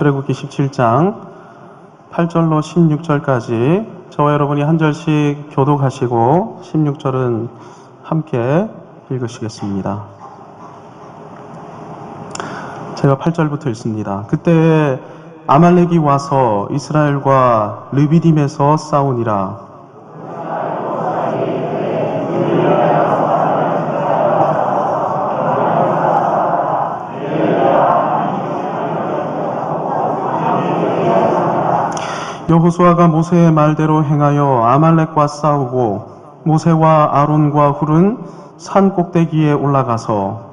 출애굽기 17장 8절로 16절까지 저와 여러분이 한 절씩 교독하시고 16절은 함께 읽으시겠습니다. 제가 8절부터 읽습니다. 그때 아말렉이 와서 이스라엘과 르비딤에서 싸우니라. 여호수아가 모세의 말대로 행하여 아말렉과 싸우고 모세와 아론과 훌은 산 꼭대기에 올라가서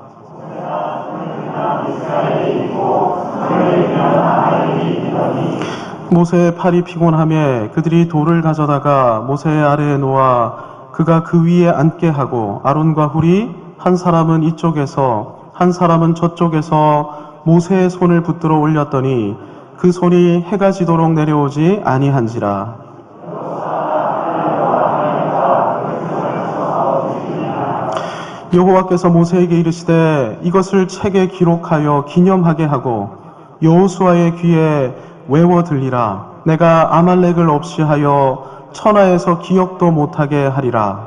모세의 팔이 피곤하며 그들이 돌을 가져다가 모세의 아래에 놓아 그가 그 위에 앉게 하고 아론과 훌이 한 사람은 이쪽에서 한 사람은 저쪽에서 모세의 손을 붙들어 올렸더니 그 손이 해가 지도록 내려오지 아니한지라. 여호와께서 모세에게 이르시되 이것을 책에 기록하여 기념하게 하고 여호수아의 귀에 외워 들리라. 내가 아말렉을 없이 하여 천하에서 기억도 못하게 하리라.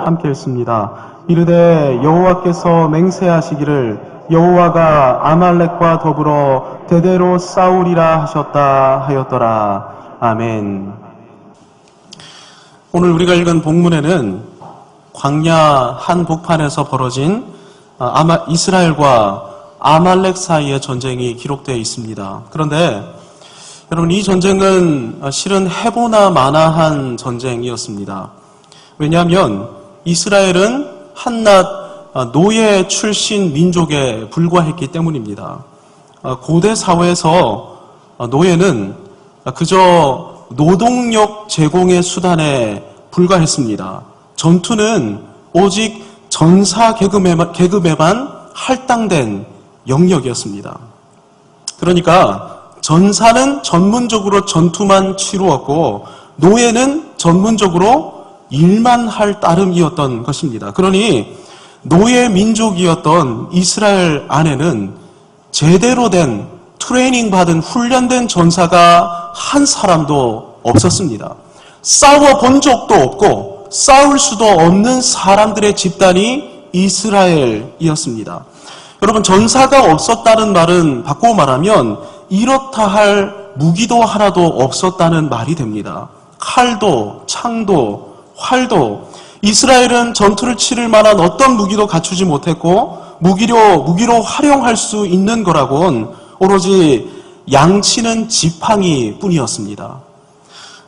함께 읽습니다. 이르되 여호와께서 맹세하시기를 여호와가 아말렉과 더불어 대대로 싸우리라 하셨다 하였더라. 아멘. 오늘 우리가 읽은 본문에는 광야 한복판에서 벌어진 이스라엘과 아말렉 사이의 전쟁이 기록되어 있습니다. 그런데 여러분, 이 전쟁은 실은 해보나 마나한 전쟁이었습니다. 왜냐하면 이스라엘은 한낱 노예 출신 민족에 불과했기 때문입니다. 고대 사회에서 노예는 그저 노동력 제공의 수단에 불과했습니다. 전투는 오직 전사 계급에만 할당된 영역이었습니다. 그러니까 전사는 전문적으로 전투만 치루었고 노예는 전문적으로 일만 할 따름이었던 것입니다. 그러니 노예 민족이었던 이스라엘 안에는 제대로 된 트레이닝 받은 훈련된 전사가 한 사람도 없었습니다. 싸워본 적도 없고 싸울 수도 없는 사람들의 집단이 이스라엘이었습니다. 여러분, 전사가 없었다는 말은 바꾸어 말하면 이렇다 할 무기도 하나도 없었다는 말이 됩니다. 칼도 창도 활도 이스라엘은 전투를 치를 만한 어떤 무기도 갖추지 못했고 무기로 활용할 수 있는 거라곤 오로지 양치는 지팡이 뿐이었습니다.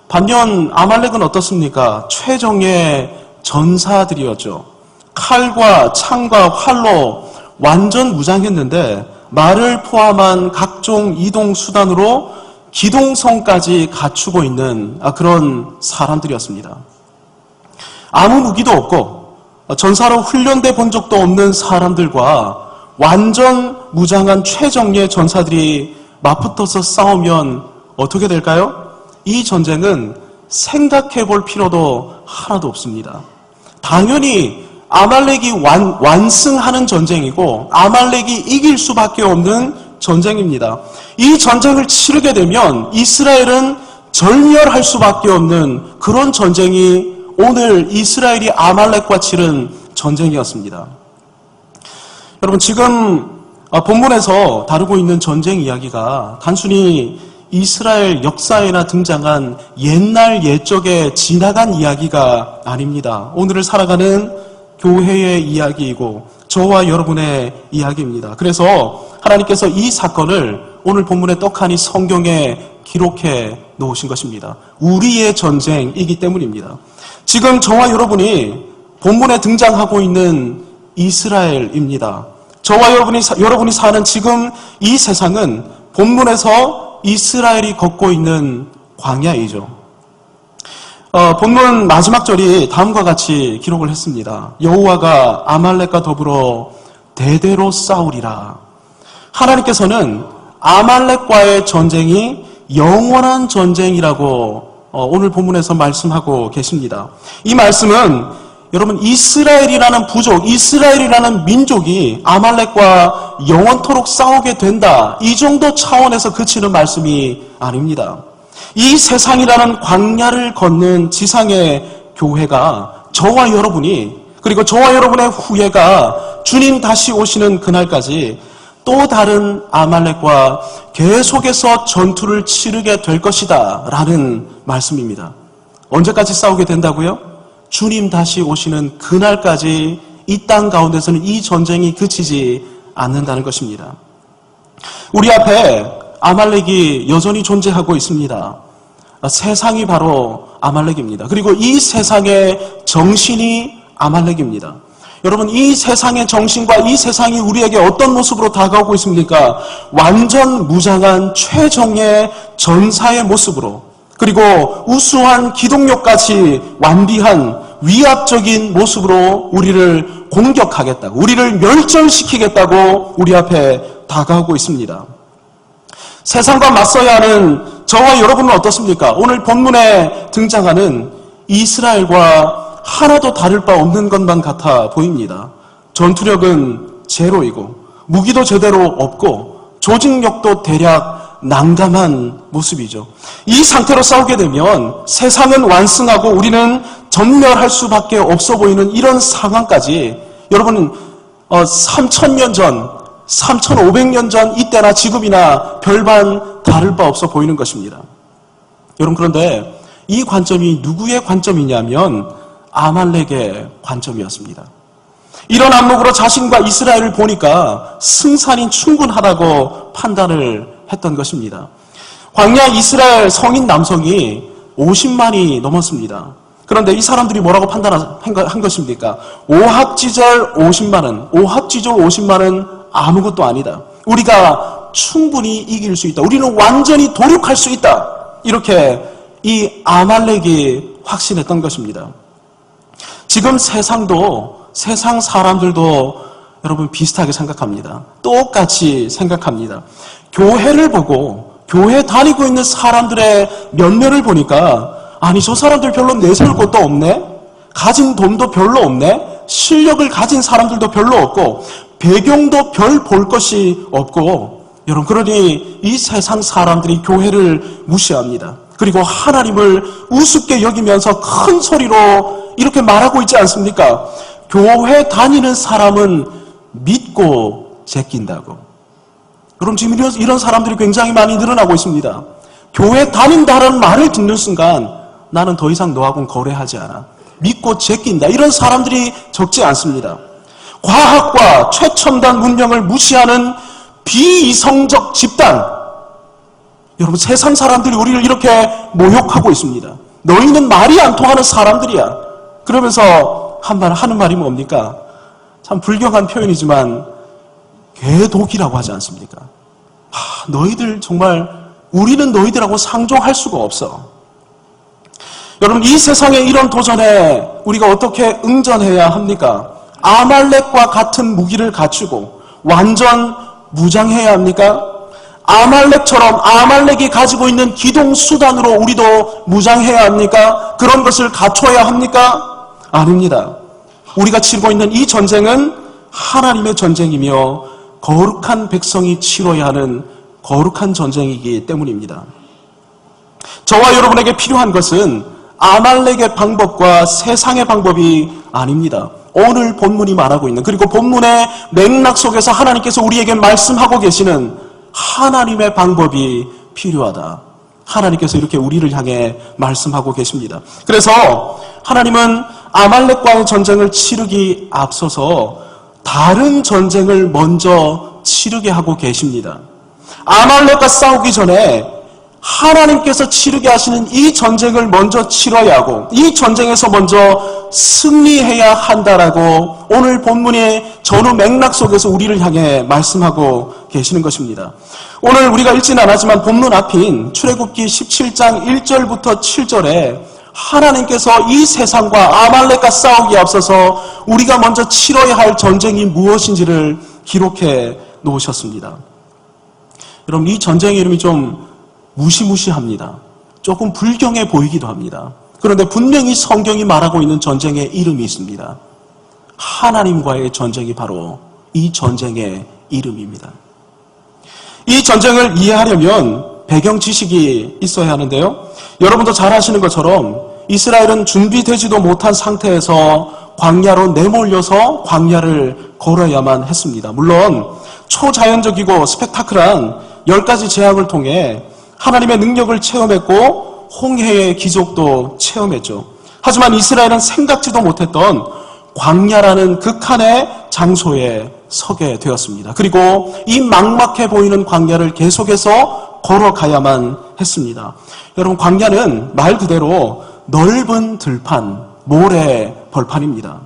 반면 아말렉은 어떻습니까? 최정예 전사들이었죠. 칼과 창과 활로 완전 무장했는데 말을 포함한 각종 이동 수단으로 기동성까지 갖추고 있는 그런 사람들이었습니다. 아무 무기도 없고 전사로 훈련돼 본 적도 없는 사람들과 완전 무장한 최정예 전사들이 맞붙어서 싸우면 어떻게 될까요? 이 전쟁은 생각해 볼 필요도 하나도 없습니다. 당연히 아말렉이 완승하는 전쟁이고 아말렉이 이길 수밖에 없는 전쟁입니다. 이 전쟁을 치르게 되면 이스라엘은 절멸할 수밖에 없는 그런 전쟁이 오늘 이스라엘이 아말렉과 치른 전쟁이었습니다. 여러분, 지금 본문에서 다루고 있는 전쟁 이야기가 단순히 이스라엘 역사에나 등장한 옛날 옛적에 지나간 이야기가 아닙니다. 오늘을 살아가는 교회의 이야기이고 저와 여러분의 이야기입니다. 그래서 하나님께서 이 사건을 오늘 본문에 떡하니 성경에 기록해 놓으신 것입니다. 우리의 전쟁이기 때문입니다. 지금 저와 여러분이 본문에 등장하고 있는 이스라엘입니다. 저와 여러분이 사는 지금 이 세상은 본문에서 이스라엘이 걷고 있는 광야이죠. 본문 마지막 절이 다음과 같이 기록을 했습니다. 여호와가 아말렉과 더불어 대대로 싸우리라. 하나님께서는 아말렉과의 전쟁이 영원한 전쟁이라고 오늘 본문에서 말씀하고 계십니다. 이 말씀은 여러분, 이스라엘이라는 부족, 이스라엘이라는 민족이 아말렉과 영원토록 싸우게 된다. 이 정도 차원에서 그치는 말씀이 아닙니다. 이 세상이라는 광야를 걷는 지상의 교회가 저와 여러분이, 그리고 저와 여러분의 후예가 주님 다시 오시는 그날까지 또 다른 아말렉과 계속해서 전투를 치르게 될 것이다 라는 말씀입니다. 언제까지 싸우게 된다고요? 주님 다시 오시는 그날까지 이 땅 가운데서는 이 전쟁이 그치지 않는다는 것입니다. 우리 앞에 아말렉이 여전히 존재하고 있습니다. 세상이 바로 아말렉입니다. 그리고 이 세상의 정신이 아말렉입니다. 여러분, 이 세상의 정신과 이 세상이 우리에게 어떤 모습으로 다가오고 있습니까? 완전 무장한 최정예 전사의 모습으로, 그리고 우수한 기동력까지 완비한 위압적인 모습으로 우리를 공격하겠다고, 우리를 멸절시키겠다고 우리 앞에 다가오고 있습니다. 세상과 맞서야 하는 저와 여러분은 어떻습니까? 오늘 본문에 등장하는 이스라엘과 하나도 다를 바 없는 것만 같아 보입니다. 전투력은 제로이고, 무기도 제대로 없고, 조직력도 대략 난감한 모습이죠. 이 상태로 싸우게 되면 세상은 완승하고 우리는 전멸할 수밖에 없어 보이는 이런 상황까지, 여러분, 3,000년 전, 3,500년 전 이때나 지금이나 별반 다를 바 없어 보이는 것입니다. 여러분, 그런데 이 관점이 누구의 관점이냐면 아말렉의 관점이었습니다. 이런 안목으로 자신과 이스라엘을 보니까 승산이 충분하다고 판단을 했던 것입니다. 광야 이스라엘 성인 남성이 50만이 넘었습니다. 그런데 이 사람들이 뭐라고 판단한 것입니까? 오합지졸 50만은, 오합지졸 50만은 아무것도 아니다. 우리가 충분히 이길 수 있다. 우리는 완전히 도륙할 수 있다. 이렇게 이 아말렉이 확신했던 것입니다. 지금 세상도, 세상 사람들도 여러분 비슷하게 생각합니다. 똑같이 생각합니다. 교회를 보고 교회 다니고 있는 사람들의 면면을 보니까, 아니 저 사람들 별로 내세울 것도 없네, 가진 돈도 별로 없네, 실력을 가진 사람들도 별로 없고, 배경도 별 볼 것이 없고, 여러분, 그러니 이 세상 사람들이 교회를 무시합니다. 그리고 하나님을 우습게 여기면서 큰 소리로 이렇게 말하고 있지 않습니까? 교회 다니는 사람은 믿고 제낀다고. 여러분, 지금 이런 사람들이 굉장히 많이 늘어나고 있습니다. 교회 다닌다라는 말을 듣는 순간 나는 더 이상 너하고는 거래하지 않아. 믿고 제낀다. 이런 사람들이 적지 않습니다. 과학과 최첨단 문명을 무시하는 비이성적 집단. 여러분, 세상 사람들이 우리를 이렇게 모욕하고 있습니다. 너희는 말이 안 통하는 사람들이야. 그러면서 하는 말이 뭡니까? 참 불경한 표현이지만 개독이라고 하지 않습니까? 너희들 정말, 우리는 너희들하고 상종할 수가 없어. 여러분, 이 세상의 이런 도전에 우리가 어떻게 응전해야 합니까? 아말렉과 같은 무기를 갖추고 완전 무장해야 합니까? 아말렉처럼 아말렉이 가지고 있는 기동 수단으로 우리도 무장해야 합니까? 그런 것을 갖춰야 합니까? 아닙니다. 우리가 치르고 있는 이 전쟁은 하나님의 전쟁이며 거룩한 백성이 치러야 하는 거룩한 전쟁이기 때문입니다. 저와 여러분에게 필요한 것은 아말렉의 방법과 세상의 방법이 아닙니다. 오늘 본문이 말하고 있는, 그리고 본문의 맥락 속에서 하나님께서 우리에게 말씀하고 계시는 하나님의 방법이 필요하다. 하나님께서 이렇게 우리를 향해 말씀하고 계십니다. 그래서 하나님은 아말렉과의 전쟁을 치르기 앞서서 다른 전쟁을 먼저 치르게 하고 계십니다. 아말렉과 싸우기 전에 하나님께서 치르게 하시는 이 전쟁을 먼저 치러야 하고, 이 전쟁에서 먼저 승리해야 한다라고 오늘 본문의 전후 맥락 속에서 우리를 향해 말씀하고 계시는 것입니다. 오늘 우리가 읽지는 않았지만 본문 앞인 출애굽기 17장 1절부터 7절에 하나님께서 이 세상과 아말렉과 싸우기에 앞서서 우리가 먼저 치러야 할 전쟁이 무엇인지를 기록해 놓으셨습니다. 여러분, 이 전쟁의 이름이 좀 무시무시합니다. 조금 불경해 보이기도 합니다. 그런데 분명히 성경이 말하고 있는 전쟁의 이름이 있습니다. 하나님과의 전쟁이 바로 이 전쟁의 이름입니다. 이 전쟁을 이해하려면 배경 지식이 있어야 하는데요. 여러분도 잘 아시는 것처럼 이스라엘은 준비되지도 못한 상태에서 광야로 내몰려서 광야를 걸어야만 했습니다. 물론 초자연적이고 스펙타클한 10가지 재앙을 통해 하나님의 능력을 체험했고 홍해의 기적도 체험했죠. 하지만 이스라엘은 생각지도 못했던 광야라는 극한의 장소에 서게 되었습니다. 그리고 이 막막해 보이는 광야를 계속해서 걸어가야만 했습니다. 여러분, 광야는 말 그대로 넓은 들판, 모래 벌판입니다.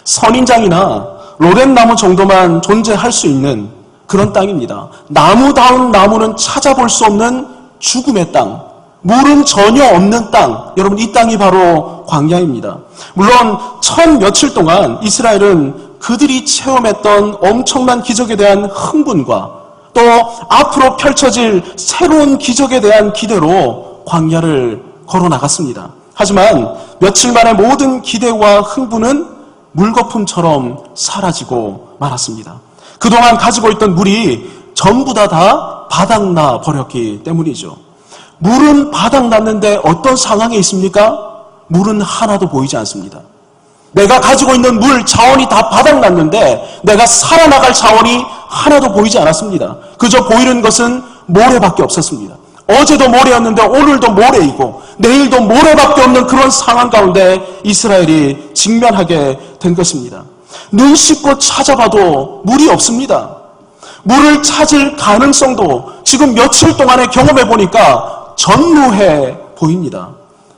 선인장이나 로뎀나무 정도만 존재할 수 있는 그런 땅입니다. 나무다운 나무는 찾아볼 수 없는 죽음의 땅, 물은 전혀 없는 땅, 여러분 이 땅이 바로 광야입니다. 물론 천 며칠 동안 이스라엘은 그들이 체험했던 엄청난 기적에 대한 흥분과 또 앞으로 펼쳐질 새로운 기적에 대한 기대로 광야를 걸어 나갔습니다. 하지만 며칠 만에 모든 기대와 흥분은 물거품처럼 사라지고 말았습니다. 그동안 가지고 있던 물이 전부 다 바닥나 버렸기 때문이죠. 물은 바닥났는데 어떤 상황에 있습니까? 물은 하나도 보이지 않습니다. 내가 가지고 있는 물 자원이 다 바닥났는데 내가 살아나갈 자원이 하나도 보이지 않았습니다. 그저 보이는 것은 모래밖에 없었습니다. 어제도 모래였는데 오늘도 모래이고 내일도 모래밖에 없는 그런 상황 가운데 이스라엘이 직면하게 된 것입니다. 눈 씻고 찾아봐도 물이 없습니다. 물을 찾을 가능성도 지금 며칠 동안에 경험해 보니까 전무해 보입니다.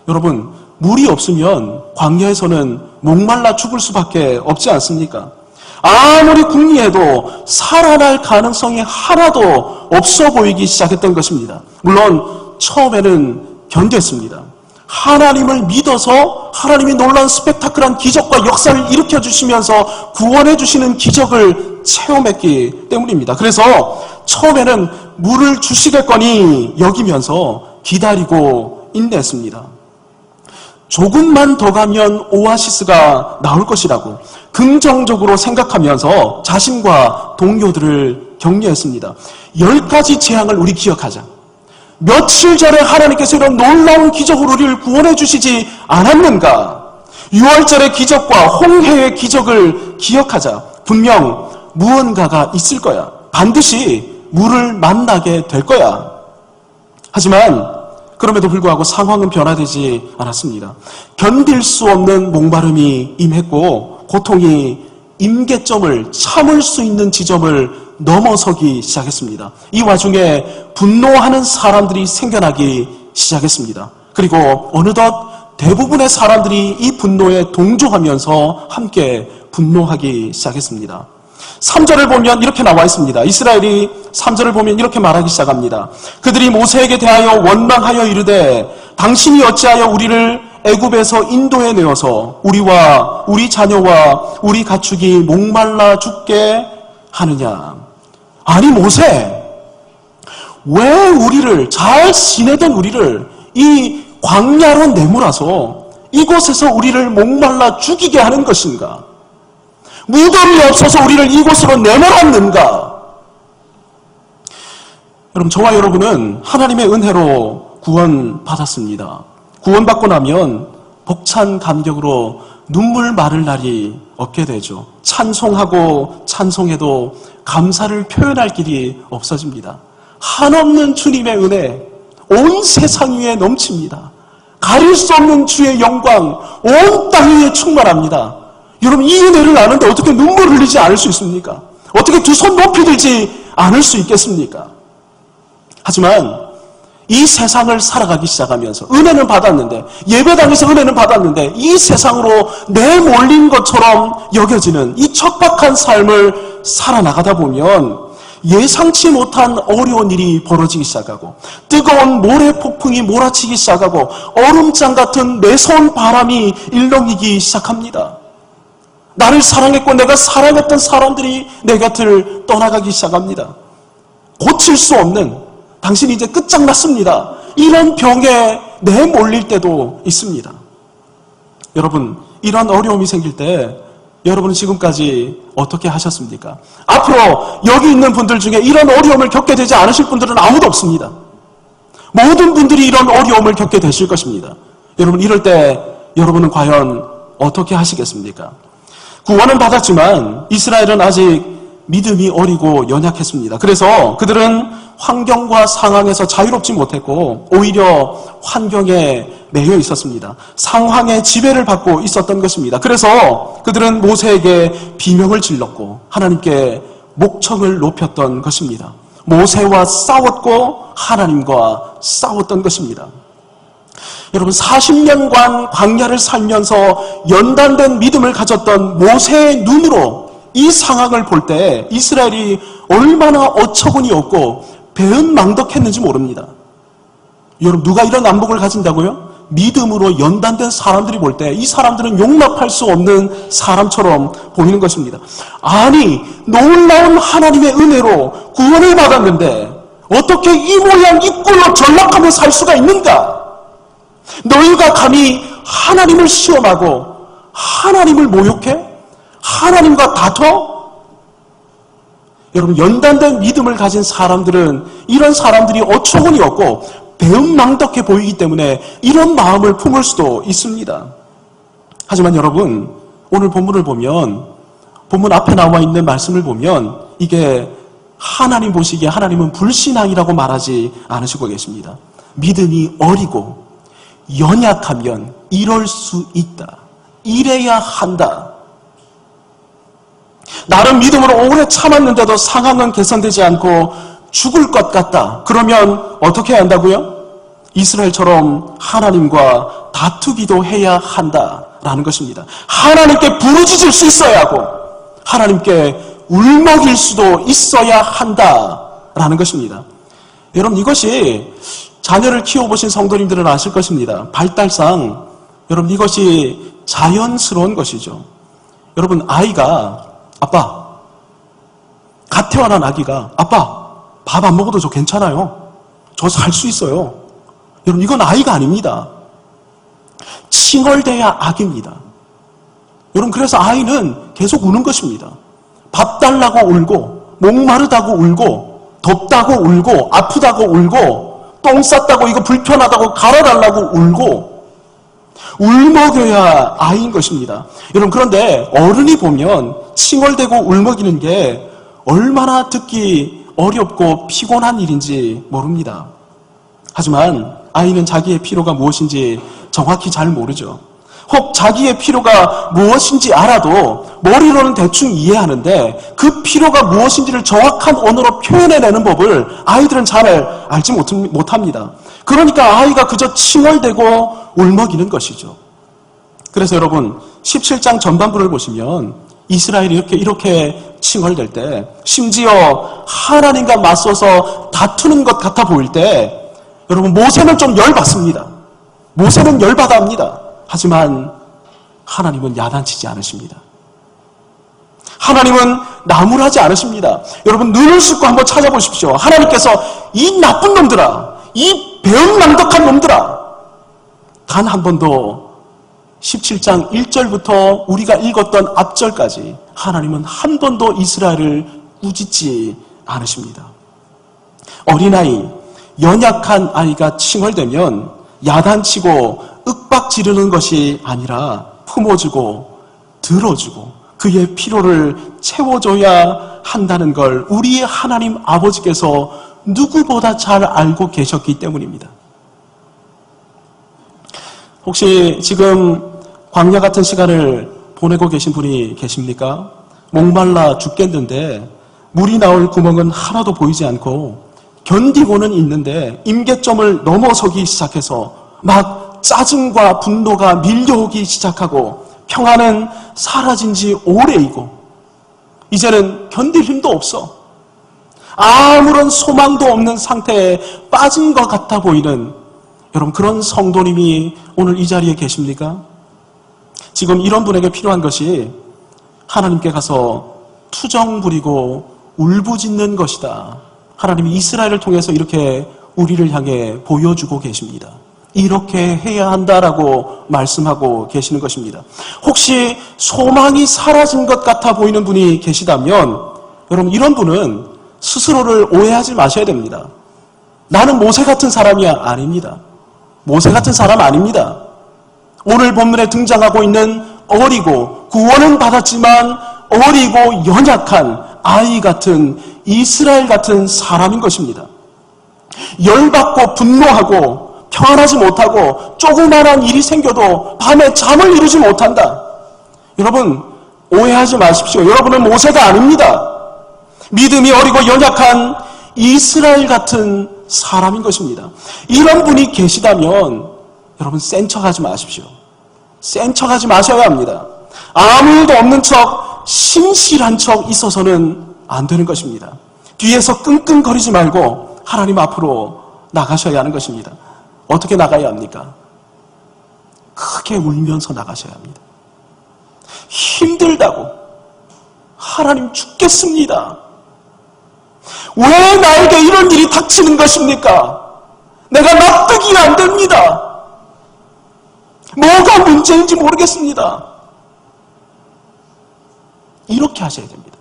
여러분, 물이 없으면 광야에서는 목말라 죽을 수밖에 없지 않습니까? 아무리 궁리해도 살아날 가능성이 하나도 없어 보이기 시작했던 것입니다. 물론 처음에는 견뎠습니다. 하나님을 믿어서 하나님이 놀라운 스펙타클한 기적과 역사를 일으켜주시면서 구원해주시는 기적을 체험했기 때문입니다. 그래서 처음에는 물을 주시겠거니 여기면서 기다리고 인내했습니다. 조금만 더 가면 오아시스가 나올 것이라고 긍정적으로 생각하면서 자신과 동료들을 격려했습니다. 10가지 재앙을 우리 기억하자. 며칠 전에 하나님께서 이런 놀라운 기적으로 우리를 구원해 주시지 않았는가? 6월절의 기적과 홍해의 기적을 기억하자. 분명 무언가가 있을 거야. 반드시 물을 만나게 될 거야. 하지만 그럼에도 불구하고 상황은 변화되지 않았습니다. 견딜 수 없는 목마름이 임했고 고통이 임계점을 참을 수 있는 지점을 넘어서기 시작했습니다. 이 와중에 분노하는 사람들이 생겨나기 시작했습니다. 그리고 어느덧 대부분의 사람들이 이 분노에 동조하면서 함께 분노하기 시작했습니다. 3절을 보면 이렇게 나와 있습니다. 이스라엘이 3절을 보면 이렇게 말하기 시작합니다. 그들이 모세에게 대하여 원망하여 이르되 당신이 어찌하여 우리를 애굽에서 인도해 내어서 우리와 우리 자녀와 우리 가축이 목말라 죽게 하느냐. 아니 모세, 왜 우리를 잘 지내던 우리를 이 광야로 내몰아서 이곳에서 우리를 목말라 죽이게 하는 것인가? 무덤이 없어서 우리를 이곳으로 내몰았는가? 여러분, 저와 여러분은 하나님의 은혜로 구원받았습니다. 구원받고 나면 벅찬 감격으로 눈물 마를 날이 없게 되죠. 찬송하고 찬송해도 감사를 표현할 길이 없어집니다. 한없는 주님의 은혜, 온 세상 위에 넘칩니다. 가릴 수 없는 주의 영광, 온 땅 위에 충만합니다. 여러분, 이 은혜를 아는데 어떻게 눈물을 흘리지 않을 수 있습니까? 어떻게 두 손 높이 들지 않을 수 있겠습니까? 하지만 이 세상을 살아가기 시작하면서 은혜는 받았는데, 예배당에서 은혜는 받았는데 이 세상으로 내몰린 것처럼 여겨지는 이 척박한 삶을 살아나가다 보면 예상치 못한 어려운 일이 벌어지기 시작하고 뜨거운 모래 폭풍이 몰아치기 시작하고 얼음장 같은 매서운 바람이 일렁이기 시작합니다. 나를 사랑했고 내가 사랑했던 사람들이 내 곁을 떠나가기 시작합니다. 고칠 수 없는, 당신이 이제 끝장났습니다, 이런 병에 내몰릴 때도 있습니다. 여러분, 이런 어려움이 생길 때 여러분은 지금까지 어떻게 하셨습니까? 앞으로 여기 있는 분들 중에 이런 어려움을 겪게 되지 않으실 분들은 아무도 없습니다. 모든 분들이 이런 어려움을 겪게 되실 것입니다. 여러분, 이럴 때 여러분은 과연 어떻게 하시겠습니까? 구원은 받았지만 이스라엘은 아직 믿음이 어리고 연약했습니다. 그래서 그들은 환경과 상황에서 자유롭지 못했고 오히려 환경에 매여 있었습니다. 상황의 지배를 받고 있었던 것입니다. 그래서 그들은 모세에게 비명을 질렀고 하나님께 목청을 높였던 것입니다. 모세와 싸웠고 하나님과 싸웠던 것입니다. 여러분, 40년간 광야를 살면서 연단된 믿음을 가졌던 모세의 눈으로 이 상황을 볼 때 이스라엘이 얼마나 어처구니 없고 배은망덕했는지 모릅니다. 여러분, 누가 이런 안목을 가진다고요? 믿음으로 연단된 사람들이 볼 때 이 사람들은 용납할 수 없는 사람처럼 보이는 것입니다. 아니, 놀라운 하나님의 은혜로 구원을 받았는데 어떻게 이 모양 이 꼴로 전락하며 살 수가 있는가? 너희가 감히 하나님을 시험하고 하나님을 모욕해? 하나님과 다퉈? 여러분, 연단된 믿음을 가진 사람들은 이런 사람들이 어처구니 없고 배은망덕해 보이기 때문에 이런 마음을 품을 수도 있습니다. 하지만 여러분, 오늘 본문을 보면, 본문 앞에 나와 있는 말씀을 보면 이게 하나님 보시기에 하나님은 불신앙이라고 말하지 않으시고 계십니다. 믿음이 어리고 연약하면 이럴 수 있다. 이래야 한다. 나름 믿음으로 오래 참았는데도 상황은 개선되지 않고 죽을 것 같다. 그러면 어떻게 해야 한다고요? 이스라엘처럼 하나님과 다투기도 해야 한다라는 것입니다. 하나님께 부르짖을 수 있어야 하고 하나님께 울먹일 수도 있어야 한다라는 것입니다. 여러분, 이것이 자녀를 키워보신 성도님들은 아실 것입니다. 발달상 여러분, 이것이 자연스러운 것이죠. 여러분, 아이가 아빠, 갓 태어난 아기가 아빠, 밥 안 먹어도 저 괜찮아요. 저 살 수 있어요. 여러분, 이건 아이가 아닙니다. 칭얼대야 악입니다. 여러분, 그래서 아이는 계속 우는 것입니다. 밥 달라고 울고, 목마르다고 울고, 덥다고 울고, 아프다고 울고, 똥 쌌다고 이거 불편하다고 갈아달라고 울고, 울먹여야 아이인 것입니다. 여러분, 그런데 어른이 보면 칭얼대고 울먹이는 게 얼마나 듣기 어렵고 피곤한 일인지 모릅니다. 하지만 아이는 자기의 필요가 무엇인지 정확히 잘 모르죠. 혹 자기의 필요가 무엇인지 알아도 머리로는 대충 이해하는데 그 필요가 무엇인지를 정확한 언어로 표현해내는 법을 아이들은 잘 알지 못합니다. 그러니까 아이가 그저 칭얼대고 울먹이는 것이죠. 그래서 여러분, 17장 전반부를 보시면 이스라엘이 이렇게 칭얼댈 때, 심지어 하나님과 맞서서 다투는 것 같아 보일 때, 여러분, 모세는 좀 열받습니다. 모세는 열받아 합니다. 하지만 하나님은 야단치지 않으십니다. 하나님은 나무라지 않으십니다. 여러분, 눈을 씻고 한번 찾아보십시오. 하나님께서 이 나쁜 놈들아, 이 배은망덕한 놈들아, 단 한 번도 17장 1절부터 우리가 읽었던 앞절까지 하나님은 한 번도 이스라엘을 꾸짖지 않으십니다. 어린아이, 연약한 아이가 칭얼대면 야단치고 윽박 지르는 것이 아니라 품어주고 들어주고 그의 필요를 채워줘야 한다는 걸 우리의 하나님 아버지께서 누구보다 잘 알고 계셨기 때문입니다. 혹시 지금 광야 같은 시간을 보내고 계신 분이 계십니까? 목말라 죽겠는데 물이 나올 구멍은 하나도 보이지 않고 견디고는 있는데 임계점을 넘어서기 시작해서 막 짜증과 분노가 밀려오기 시작하고 평안은 사라진 지 오래이고 이제는 견딜 힘도 없어. 아무런 소망도 없는 상태에 빠진 것 같아 보이는 여러분, 그런 성도님이 오늘 이 자리에 계십니까? 지금 이런 분에게 필요한 것이 하나님께 가서 투정 부리고 울부짖는 것이다. 하나님이 이스라엘을 통해서 이렇게 우리를 향해 보여주고 계십니다. 이렇게 해야 한다라고 말씀하고 계시는 것입니다. 혹시 소망이 사라진 것 같아 보이는 분이 계시다면 여러분 이런 분은 스스로를 오해하지 마셔야 됩니다. 나는 모세 같은 사람이 아닙니다. 모세 같은 사람 아닙니다. 오늘 본문에 등장하고 있는 어리고 구원은 받았지만 어리고 연약한 아이 같은 이스라엘 같은 사람인 것입니다. 열받고 분노하고 평안하지 못하고 조그마한 일이 생겨도 밤에 잠을 이루지 못한다. 여러분 오해하지 마십시오. 여러분은 모세가 아닙니다. 믿음이 어리고 연약한 이스라엘 같은 사람인 것입니다. 이런 분이 계시다면 여러분 센 척하지 마십시오. 센 척하지 마셔야 합니다. 아무 일도 없는 척 신실한 척 있어서는 안 되는 것입니다. 뒤에서 끙끙거리지 말고 하나님 앞으로 나가셔야 하는 것입니다. 어떻게 나가야 합니까? 크게 울면서 나가셔야 합니다. 힘들다고 하나님 죽겠습니다. 왜 나에게 이런 일이 닥치는 것입니까? 내가 납득이 안 됩니다. 뭐가 문제인지 모르겠습니다. 이렇게 하셔야 됩니다.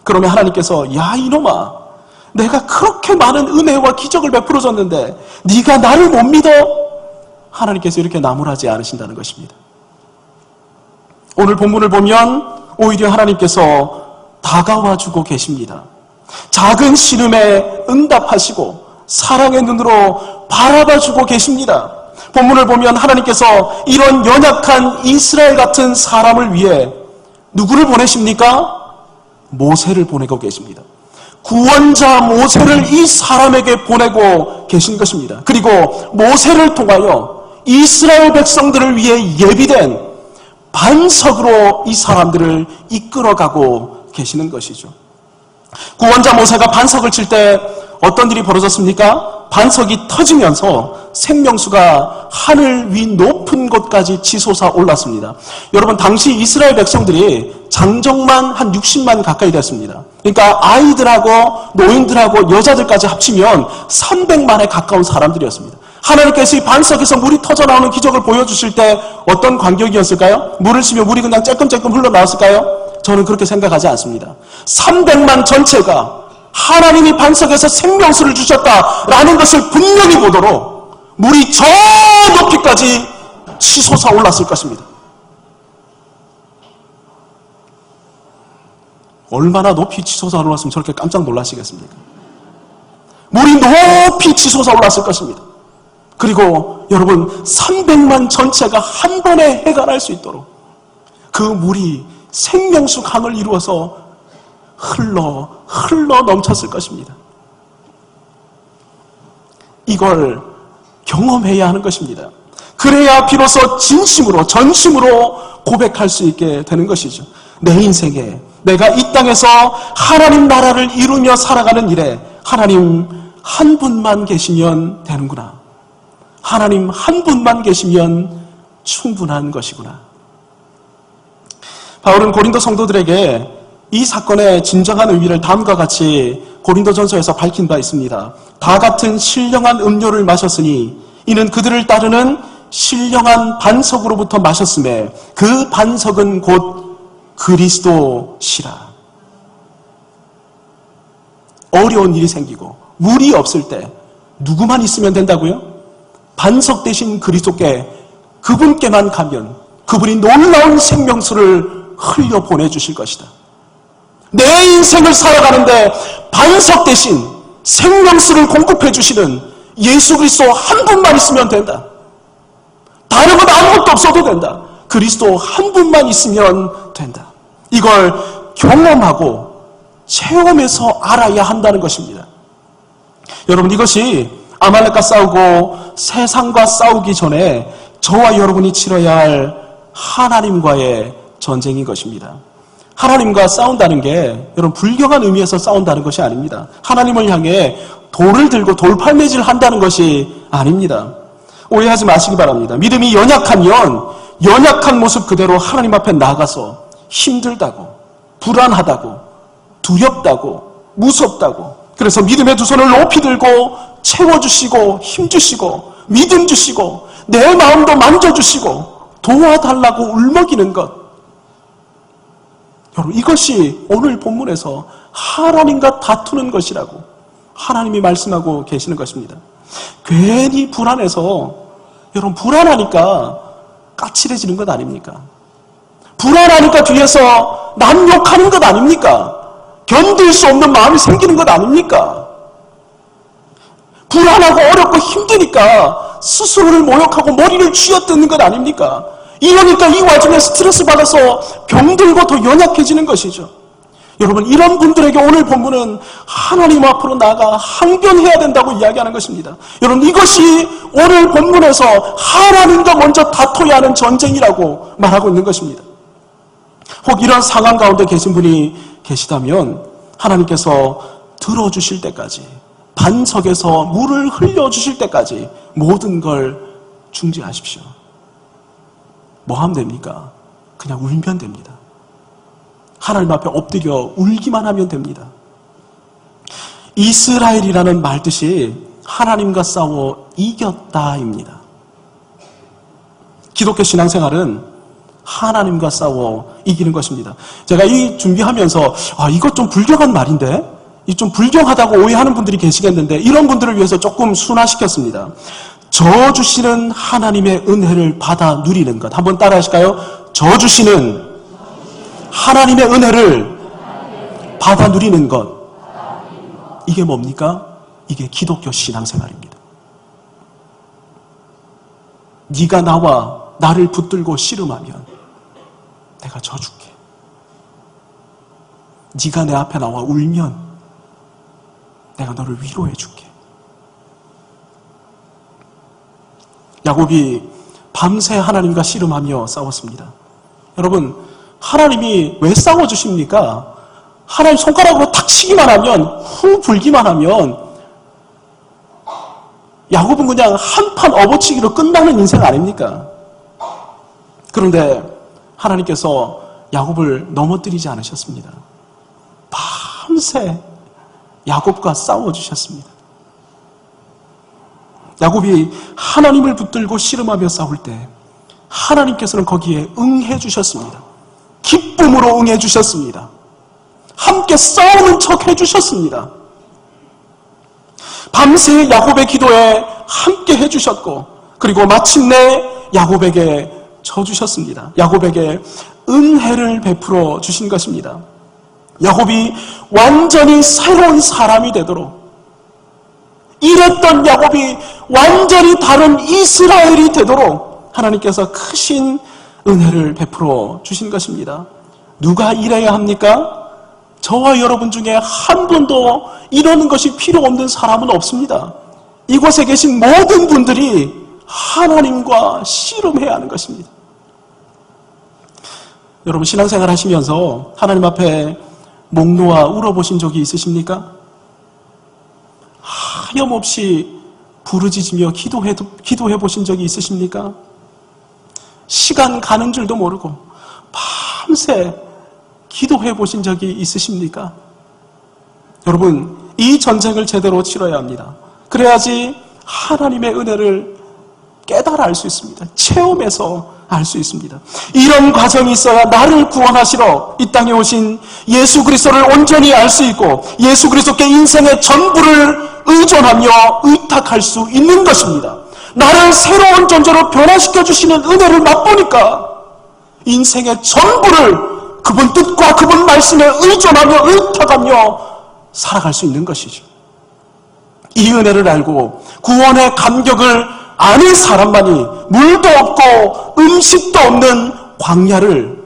그러면 하나님께서 야 이놈아 내가 그렇게 많은 은혜와 기적을 베풀어줬는데 네가 나를 못 믿어? 하나님께서 이렇게 나무라지 않으신다는 것입니다. 오늘 본문을 보면 오히려 하나님께서 다가와주고 계십니다. 작은 신음에 응답하시고 사랑의 눈으로 바라봐주고 계십니다. 본문을 보면 하나님께서 이런 연약한 이스라엘 같은 사람을 위해 누구를 보내십니까? 모세를 보내고 계십니다. 구원자 모세를 이 사람에게 보내고 계신 것입니다. 그리고 모세를 통하여 이스라엘 백성들을 위해 예비된 반석으로 이 사람들을 이끌어가고 계시는 것이죠. 구원자 모세가 반석을 칠 때 어떤 일이 벌어졌습니까? 반석이 터지면서 생명수가 하늘 위 높은 곳까지 치솟아 올랐습니다. 여러분 당시 이스라엘 백성들이 장정만 한 60만 가까이 됐습니다. 그러니까 아이들하고 노인들하고 여자들까지 합치면 300만에 가까운 사람들이었습니다. 하나님께서 이 반석에서 물이 터져나오는 기적을 보여주실 때 어떤 간격이었을까요? 물을 치면 물이 그냥 쬐끔쬐끔 흘러나왔을까요? 저는 그렇게 생각하지 않습니다. 300만 전체가 하나님이 반석에서 생명수를 주셨다라는 것을 분명히 보도록 물이 저 높이까지 치솟아 올랐을 것입니다. 얼마나 높이 치솟아 올랐으면 저렇게 깜짝 놀라시겠습니까? 물이 높이 치솟아 올랐을 것입니다. 그리고 여러분 300만 전체가 한 번에 해가 날 수 있도록 그 물이 생명수 강을 이루어서 흘러 넘쳤을 것입니다. 이걸 경험해야 하는 것입니다. 그래야 비로소 진심으로 전심으로 고백할 수 있게 되는 것이죠. 내 인생에 내가 이 땅에서 하나님 나라를 이루며 살아가는 일에 하나님 한 분만 계시면 되는구나. 하나님 한 분만 계시면 충분한 것이구나. 바울은 고린도 성도들에게 이 사건의 진정한 의미를 다음과 같이 고린도전서에서 밝힌 바 있습니다. 다 같은 신령한 음료를 마셨으니 이는 그들을 따르는 신령한 반석으로부터 마셨음에 그 반석은 곧 그리스도시라. 어려운 일이 생기고 물이 없을 때 누구만 있으면 된다고요? 반석 대신 그리스도께 그분께만 가면 그분이 놀라운 생명수를 흘려 보내주실 것이다. 내 인생을 살아가는데 반석 대신 생명수를 공급해 주시는 예수 그리스도 한 분만 있으면 된다. 다른 건 아무것도 없어도 된다. 그리스도 한 분만 있으면 된다. 이걸 경험하고 체험해서 알아야 한다는 것입니다. 여러분 이것이 아말렉과 싸우고 세상과 싸우기 전에 저와 여러분이 치러야 할 하나님과의 전쟁인 것입니다. 하나님과 싸운다는 게 여러분 불경한 의미에서 싸운다는 것이 아닙니다. 하나님을 향해 돌을 들고 돌팔매질 한다는 것이 아닙니다. 오해하지 마시기 바랍니다. 믿음이 연약하면 연약한 모습 그대로 하나님 앞에 나가서 힘들다고 불안하다고 두렵다고 무섭다고 그래서 믿음의 두 손을 높이 들고 채워주시고 힘주시고 믿음 주시고 내 마음도 만져주시고 도와달라고 울먹이는 것. 여러분, 이것이 오늘 본문에서 하나님과 다투는 것이라고 하나님이 말씀하고 계시는 것입니다. 괜히 불안해서, 여러분, 불안하니까 까칠해지는 것 아닙니까? 불안하니까 뒤에서 남 욕하는 것 아닙니까? 견딜 수 없는 마음이 생기는 것 아닙니까? 불안하고 어렵고 힘드니까 스스로를 모욕하고 머리를 쥐어뜯는 것 아닙니까? 이러니까 이 와중에 스트레스 받아서 병들고 더 연약해지는 것이죠. 여러분, 이런 분들에게 오늘 본문은 하나님 앞으로 나아가 항변해야 된다고 이야기하는 것입니다. 여러분, 이것이 오늘 본문에서 하나님과 먼저 다퉈야 하는 전쟁이라고 말하고 있는 것입니다. 혹 이런 상황 가운데 계신 분이 계시다면 하나님께서 들어주실 때까지, 반석에서 물을 흘려주실 때까지 모든 걸 중지하십시오. 뭐 하면 됩니까? 그냥 울면 됩니다. 하나님 앞에 엎드려 울기만 하면 됩니다. 이스라엘이라는 말 뜻이 하나님과 싸워 이겼다입니다. 기독교 신앙생활은 하나님과 싸워 이기는 것입니다. 제가 이 준비하면서 이것 좀 불경한 말인데, 이 좀 불경하다고 오해하는 분들이 계시겠는데, 이런 분들을 위해서 조금 순화시켰습니다. 저 주시는 하나님의 은혜를 받아 누리는 것. 한번 따라 하실까요? 저 주시는 하나님의 은혜를 받아 누리는 것. 이게 뭡니까? 이게 기독교 신앙생활입니다. 네가 나를 붙들고 씨름하면 내가 져줄게. 네가 내 앞에 나와 울면 내가 너를 위로해 줄게. 야곱이 밤새 하나님과 씨름하며 싸웠습니다. 여러분, 하나님이 왜 싸워주십니까? 하나님 손가락으로 탁 치기만 하면, 후 불기만 하면 야곱은 그냥 한판 업어치기로 끝나는 인생 아닙니까? 그런데 하나님께서 야곱을 넘어뜨리지 않으셨습니다. 밤새 야곱과 싸워주셨습니다. 야곱이 하나님을 붙들고 씨름하며 싸울 때 하나님께서는 거기에 응해 주셨습니다. 기쁨으로 응해 주셨습니다. 함께 싸우는 척 해주셨습니다. 밤새 야곱의 기도에 함께 해주셨고, 그리고 마침내 야곱에게 져주셨습니다. 야곱에게 은혜를 베풀어 주신 것입니다. 야곱이 완전히 새로운 사람이 되도록, 이랬던 야곱이 완전히 다른 이스라엘이 되도록 하나님께서 크신 은혜를 베풀어 주신 것입니다. 누가 이래야 합니까? 저와 여러분 중에 한 분도 이러는 것이 필요 없는 사람은 없습니다. 이곳에 계신 모든 분들이 하나님과 씨름해야 하는 것입니다. 여러분, 신앙생활 하시면서 하나님 앞에 목 놓아 울어보신 적이 있으십니까? 하염없이 부르짖으며 기도해 보신 적이 있으십니까? 시간 가는 줄도 모르고 밤새 기도해 보신 적이 있으십니까? 여러분, 이 전쟁을 제대로 치러야 합니다. 그래야지 하나님의 은혜를 깨달아 알 수 있습니다. 체험해서 알 수 있습니다. 이런 과정이 있어야 나를 구원하시러 이 땅에 오신 예수 그리스도를 온전히 알 수 있고, 예수 그리스도께 인생의 전부를 의존하며 의탁할 수 있는 것입니다. 나를 새로운 존재로 변화시켜 주시는 은혜를 맛보니까 인생의 전부를 그분 뜻과 그분 말씀에 의존하며 의탁하며 살아갈 수 있는 것이죠. 이 은혜를 알고 구원의 감격을 아는 사람만이 물도 없고 음식도 없는 광야를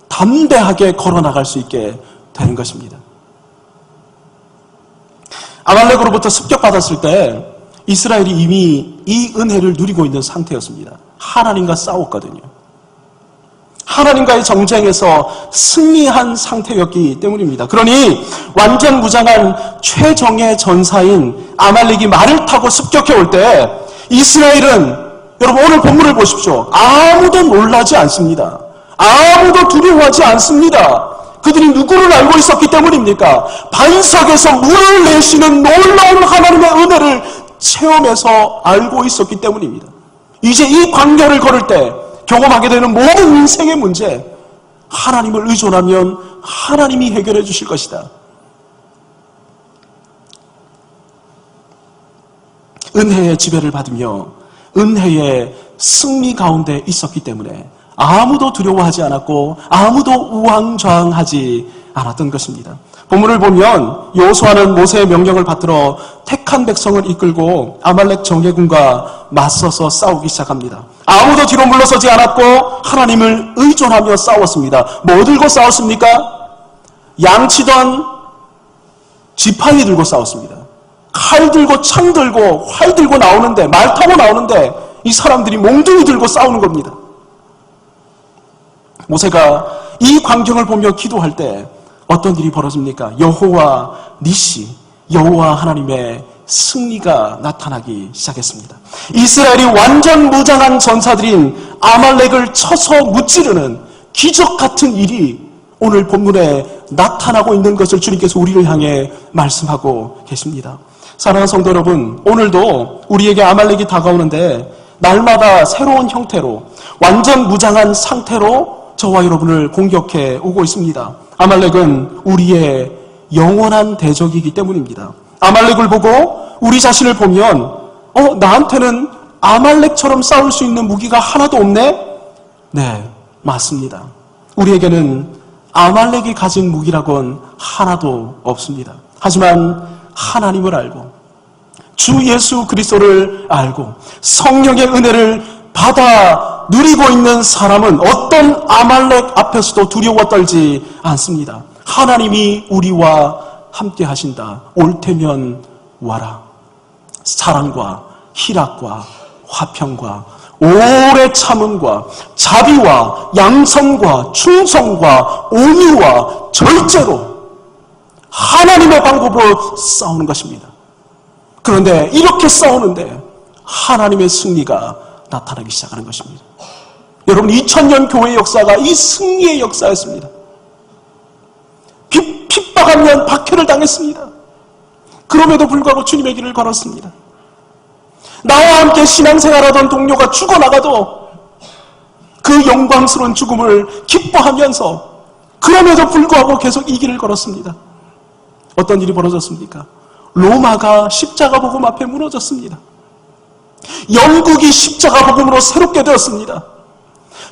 담대하게 걸어나갈 수 있게 되는 것입니다. 아말렉으로부터 습격받았을 때 이스라엘이 이미 이 은혜를 누리고 있는 상태였습니다. 하나님과 싸웠거든요. 하나님과의 정쟁에서 승리한 상태였기 때문입니다. 그러니 완전 무장한 최정예 전사인 아말렉이 말을 타고 습격해 올 때 이스라엘은, 여러분 오늘 본문을 보십시오. 아무도 놀라지 않습니다. 아무도 두려워하지 않습니다. 그들이 누구를 알고 있었기 때문입니까? 반석에서 물을 내쉬는 놀라운 하나님의 은혜를 체험해서 알고 있었기 때문입니다. 이제 이 광야를 걸을 때 경험하게 되는 모든 인생의 문제, 하나님을 의존하면 하나님이 해결해 주실 것이다. 은혜의 지배를 받으며 은혜의 승리 가운데 있었기 때문에 아무도 두려워하지 않았고 아무도 우왕좌왕하지 않았던 것입니다. 본문을 보면 여호수아는 모세의 명령을 받들어 택한 백성을 이끌고 아말렉 정예군과 맞서서 싸우기 시작합니다. 아무도 뒤로 물러서지 않았고 하나님을 의존하며 싸웠습니다. 뭐 들고 싸웠습니까? 양치던 지팡이 들고 싸웠습니다. 칼 들고 창 들고 활 들고 나오는데, 말 타고 나오는데 이 사람들이 몽둥이 들고 싸우는 겁니다. 모세가 이 광경을 보며 기도할 때 어떤 일이 벌어집니까? 여호와 니시, 여호와 하나님의 승리가 나타나기 시작했습니다. 이스라엘이 완전 무장한 전사들인 아말렉을 쳐서 무찌르는 기적 같은 일이 오늘 본문에 나타나고 있는 것을 주님께서 우리를 향해 말씀하고 계십니다. 사랑하는 성도 여러분, 오늘도 우리에게 아말렉이 다가오는데 날마다 새로운 형태로 완전 무장한 상태로 저와 여러분을 공격해 오고 있습니다. 아말렉은 우리의 영원한 대적이기 때문입니다. 아말렉을 보고 우리 자신을 보면 나한테는 아말렉처럼 싸울 수 있는 무기가 하나도 없네? 네, 맞습니다. 우리에게는 아말렉이 가진 무기라고는 하나도 없습니다. 하지만 하나님을 알고 주 예수 그리스도를 알고 성령의 은혜를 받아 누리고 있는 사람은 어떤 아말렉 앞에서도 두려워 떨지 않습니다. 하나님이 우리와 함께 하신다. 올 테면 와라. 사랑과 희락과 화평과 오래 참음과 자비와 양성과 충성과 온유와 절제로 하나님의 방법으로 싸우는 것입니다. 그런데 이렇게 싸우는데 하나님의 승리가 나타나기 시작하는 것입니다. 여러분, 2000년 교회의 역사가 이 승리의 역사였습니다. 핍박하면 박해를 당했습니다. 그럼에도 불구하고 주님의 길을 걸었습니다. 나와 함께 신앙생활하던 동료가 죽어나가도 그 영광스러운 죽음을 기뻐하면서 그럼에도 불구하고 계속 이 길을 걸었습니다. 어떤 일이 벌어졌습니까? 로마가 십자가 복음 앞에 무너졌습니다. 영국이 십자가 복음으로 새롭게 되었습니다.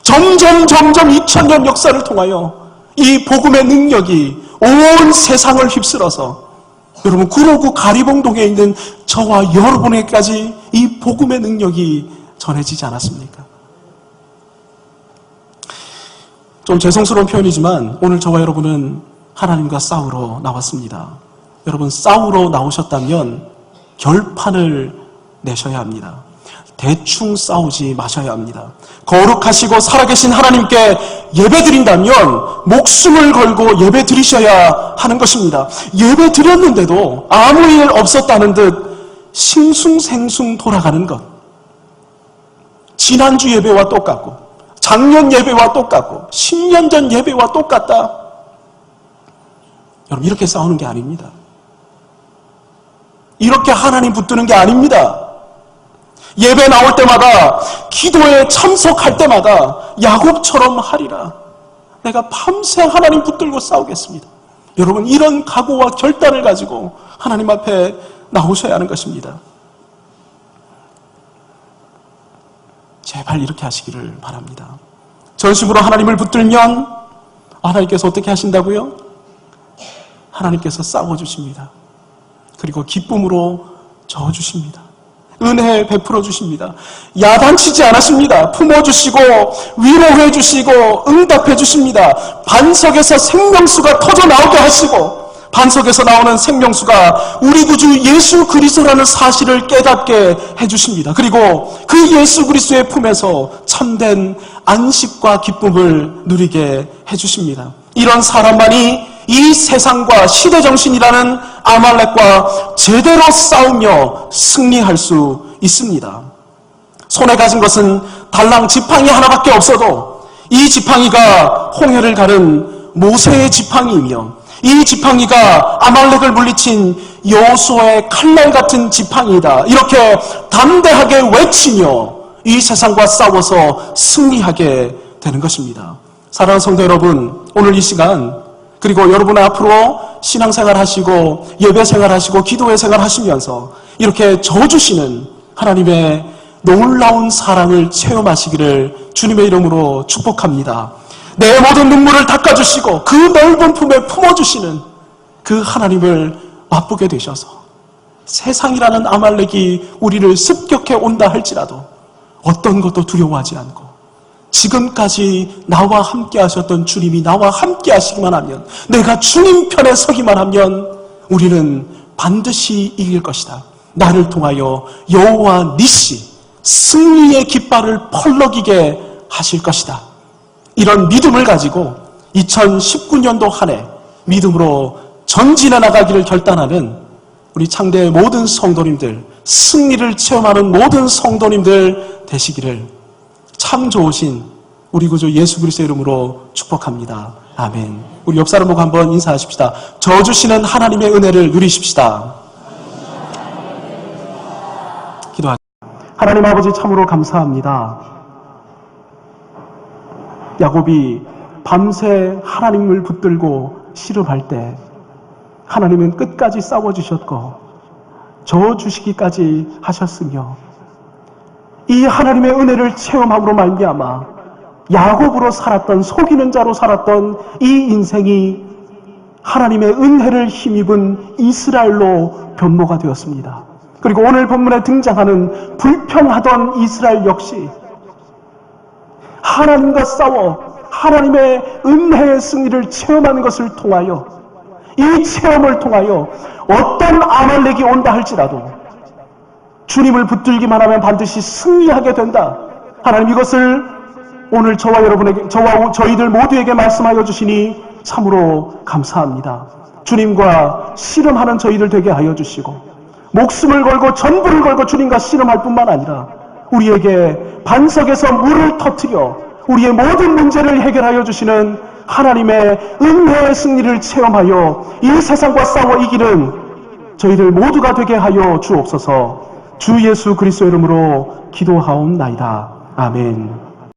점점 2000년 역사를 통하여 이 복음의 능력이 온 세상을 휩쓸어서 여러분, 구로구 가리봉동에 있는 저와 여러분에게까지 이 복음의 능력이 전해지지 않았습니까? 좀 죄송스러운 표현이지만 오늘 저와 여러분은 하나님과 싸우러 나왔습니다. 여러분, 싸우러 나오셨다면 결판을 내셔야 합니다. 대충 싸우지 마셔야 합니다. 거룩하시고 살아계신 하나님께 예배드린다면 목숨을 걸고 예배드리셔야 하는 것입니다. 예배드렸는데도 아무 일 없었다는 듯 싱숭생숭 돌아가는 것, 지난주 예배와 똑같고 작년 예배와 똑같고 10년 전 예배와 똑같다. 여러분, 이렇게 싸우는 게 아닙니다. 이렇게 하나님 붙드는 게 아닙니다. 예배 나올 때마다, 기도에 참석할 때마다 야곱처럼 하리라. 내가 밤새 하나님 붙들고 싸우겠습니다. 여러분, 이런 각오와 결단을 가지고 하나님 앞에 나오셔야 하는 것입니다. 제발 이렇게 하시기를 바랍니다. 전심으로 하나님을 붙들면 하나님께서 어떻게 하신다고요? 하나님께서 싸워주십니다. 그리고 기쁨으로 저어주십니다. 은혜 베풀어 주십니다. 야단치지 않으십니다. 품어주시고 위로해 주시고 응답해 주십니다. 반석에서 생명수가 터져 나오게 하시고 반석에서 나오는 생명수가 우리 구주 예수 그리스도라는 사실을 깨닫게 해주십니다. 그리고 그 예수 그리스도의 품에서 참된 안식과 기쁨을 누리게 해주십니다. 이런 사람만이 이 세상과 시대정신이라는 아말렉과 제대로 싸우며 승리할 수 있습니다. 손에 가진 것은 달랑 지팡이 하나밖에 없어도 이 지팡이가 홍해를 가른 모세의 지팡이이며 이 지팡이가 아말렉을 물리친 여호수아의 칼날 같은 지팡이이다. 이렇게 담대하게 외치며 이 세상과 싸워서 승리하게 되는 것입니다. 사랑하는 성도 여러분, 오늘 이 시간 그리고 여러분 앞으로 신앙생활 하시고 예배생활 하시고 기도회 생활 하시면서 이렇게 저주시는 하나님의 놀라운 사랑을 체험하시기를 주님의 이름으로 축복합니다. 내 모든 눈물을 닦아주시고 그 넓은 품에 품어주시는 그 하나님을 맛보게 되셔서 세상이라는 아말렉이 우리를 습격해 온다 할지라도 어떤 것도 두려워하지 않고 지금까지 나와 함께 하셨던 주님이 나와 함께 하시기만 하면, 내가 주님 편에 서기만 하면 우리는 반드시 이길 것이다. 나를 통하여 여호와 니시 승리의 깃발을 펄럭이게 하실 것이다. 이런 믿음을 가지고 2019년도 한 해 믿음으로 전진해 나가기를 결단하는 우리 창대의 모든 성도님들, 승리를 체험하는 모든 성도님들 되시기를 참 좋으신 우리 구주 예수 그리스도의 이름으로 축복합니다. 아멘. 우리 옆 사람 보고 한번 인사하십시다. 저 주시는 하나님의 은혜를 누리십시다. 기도하십시다. 하나님 아버지 참으로 감사합니다. 야곱이 밤새 하나님을 붙들고 씨름할 때 하나님은 끝까지 싸워주셨고 저어주시기까지 하셨으며, 이 하나님의 은혜를 체험함으로 말미암아 야곱으로 살았던, 속이는 자로 살았던 이 인생이 하나님의 은혜를 힘입은 이스라엘로 변모가 되었습니다. 그리고 오늘 본문에 등장하는 불평하던 이스라엘 역시 하나님과 싸워 하나님의 은혜의 승리를 체험하는 것을 통하여, 이 체험을 통하여 어떤 아말렉이 온다 할지라도 주님을 붙들기만 하면 반드시 승리하게 된다. 하나님, 이것을 오늘 저와 여러분에게, 저와 저희들 모두에게 말씀하여 주시니 참으로 감사합니다. 주님과 씨름하는 저희들 되게 하여 주시고, 목숨을 걸고 전부를 걸고 주님과 씨름할 뿐만 아니라 우리에게 반석에서 물을 터뜨려 우리의 모든 문제를 해결하여 주시는 하나님의 은혜의 승리를 체험하여 이 세상과 싸워 이기는 저희들 모두가 되게 하여 주옵소서. 주 예수 그리스도 이름으로 기도하옵나이다. 아멘.